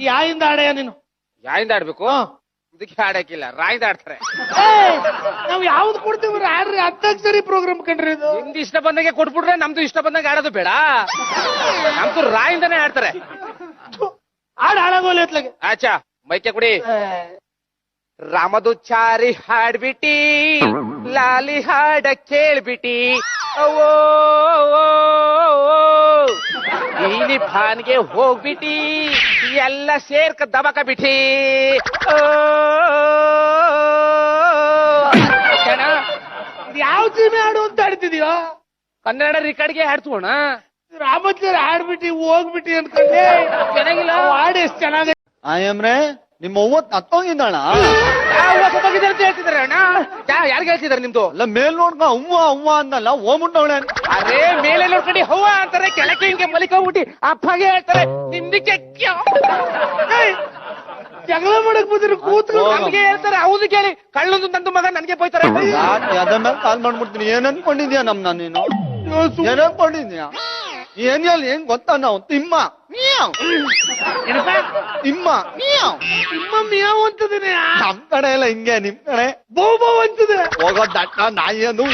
ಯಾಯಿಂದ ಆಡಯ್ಯ ನೀನು? ಯಾಯಿಂದ ಆಡ್ಬೇಕು? ಇದಕ್ಕೆ ಆಡಕ್ಕಿಲ್ಲ, ರಾಯಿಂದ ಆಡ್ತಾರೆ. ನಾವ್ ಯಾವ್ದು ಕೊಡ್ತೀವಿ ಆಡ್ರಿ, ಅಂತಾಕ್ಷರಿ ಪ್ರೋಗ್ರಾಮ್ ಕಂಡ್ರಿ ಇದು. ನಿಮ್ದು ಇಷ್ಟ ಬಂದಂಗೆ ಕೊಟ್ಬಿಟ್ರೆ ನಮ್ದು ಇಷ್ಟ ಬಂದಂಗೆ ಆಡೋದು ಬೇಡ. ನಮ್ದು ರಾಯಿಂದಾನೇ ಆಡ್ತಾರೆ. ಹಾಳಾಗೋಲಿ ಅತ್ಲಾಗೆ. ಆಚಾ ಮೈಕೆ ಕುಡಿ. ರಾಮದು ಚಾರಿ ಹಾಡ್ಬಿಟ್ಟಿ, ಲಾಲಿ ಹಾಡ ಕೇಳ್ಬಿಟ್ಟಿ, ಅವೋ ನೀಲಿ ಭಾನ್ಗೆ ಹೋಗ್ಬಿಟ್ಟಿ, ಎಲ್ಲ ಸೇರ್ಕ ದಬಕ ಬಿಟ್ಟಿ. ಯಾವ ಸೀಮೆ ಹಾಡು ಅಂತ ಆಡ್ತಿದ್ಯೋ? ಕನ್ನಡ ರಿಕಾರ್ಡ್ಗೆ ಹಾಡ್ತೋಣ. ರಾಮಚಾರಿ ಹಾಡ್ಬಿಟ್ಟಿ ಹೋಗ್ಬಿಟ್ಟಿ ಅನ್ಕೊಂಡೆ. ಚೆನ್ನಾಗಿಲ್ಲ ಹಾಡು ಎಷ್ಟು ಚೆನ್ನಾಗ. ಆಯಮ್ರೆ ನಿಮ್ಮ ಅವ್ವತ್ ಹತ್ತೋಗಿದ್ದಾಳ? ಅಂತ ಹೇಳ್ತಿದಾರೆ ಅಣ್ಣ. ಯಾರಿಗೆ ಹೇಳ್ತಿದಾರೆ? ನಿಮ್ದು ಅಲ್ಲ ಮೇಲ್ ನೋಡ್ಕ ಅವ್ವ ಅವ್ವ ಅಂದಲ್ಲ ಹೋಗ್ಬಿಟ್ಟವಳೆ. ಅರೇ ಮೇಲೆ ನೋಡ್ಕೊಂಡು ಹವ್ವ ಅಂತಾರೆ, ಕೆಳಕ್ಕೆ ಹಿಂಗೆ ಮಲಿಕೋಗ್ಬಿಟ್ಟಿ ಅಪ್ಪಗೆ ಹೇಳ್ತಾರೆ. ನಿಮ್ದಕ್ಕೆ ಜಗಳ ಮಾಡಕ್ ಬಂದ್ರೆ ಕೂತ್ರು ನಮ್ಗೆ ಹೇಳ್ತಾರೆ. ಹೌದು ಕೇಳಿ, ಕಳ್ಳೊಂದು ನಂದು ಮಗ ನನ್ಗೆ ಬೈತಾರೆ. ಅದ ಮೇಲೆ ಕಾಲ್ ಮಾಡ್ಬಿಡ್ತೀನಿ. ಏನ್ ಅನ್ಕೊಂಡಿದ್ಯಾ ನಮ್ನ ನೀನು? ಏನ್ ಅನ್ಕೊಂಡಿದ್ಯಾ? ಏನ್ ಹೇಳಿ ಏನ್ ಗೊತ್ತಾ? ನಾವು ತಿಮ್ಮ ತಿಮ್ಮ ನಿಮ್ಮ ಮಿಯಾವ್ ಅಂತದೇನೆ. ನಮ್ ಕಡೆ ಎಲ್ಲ ಹಿಂಗೆ, ನಿಮ್ ಕಡೆ ಬಹು ಬಹು ಅಂತದೆ. ಹೋಗೋ ದಟ್ಟ ನಾಯಿ ಅದು.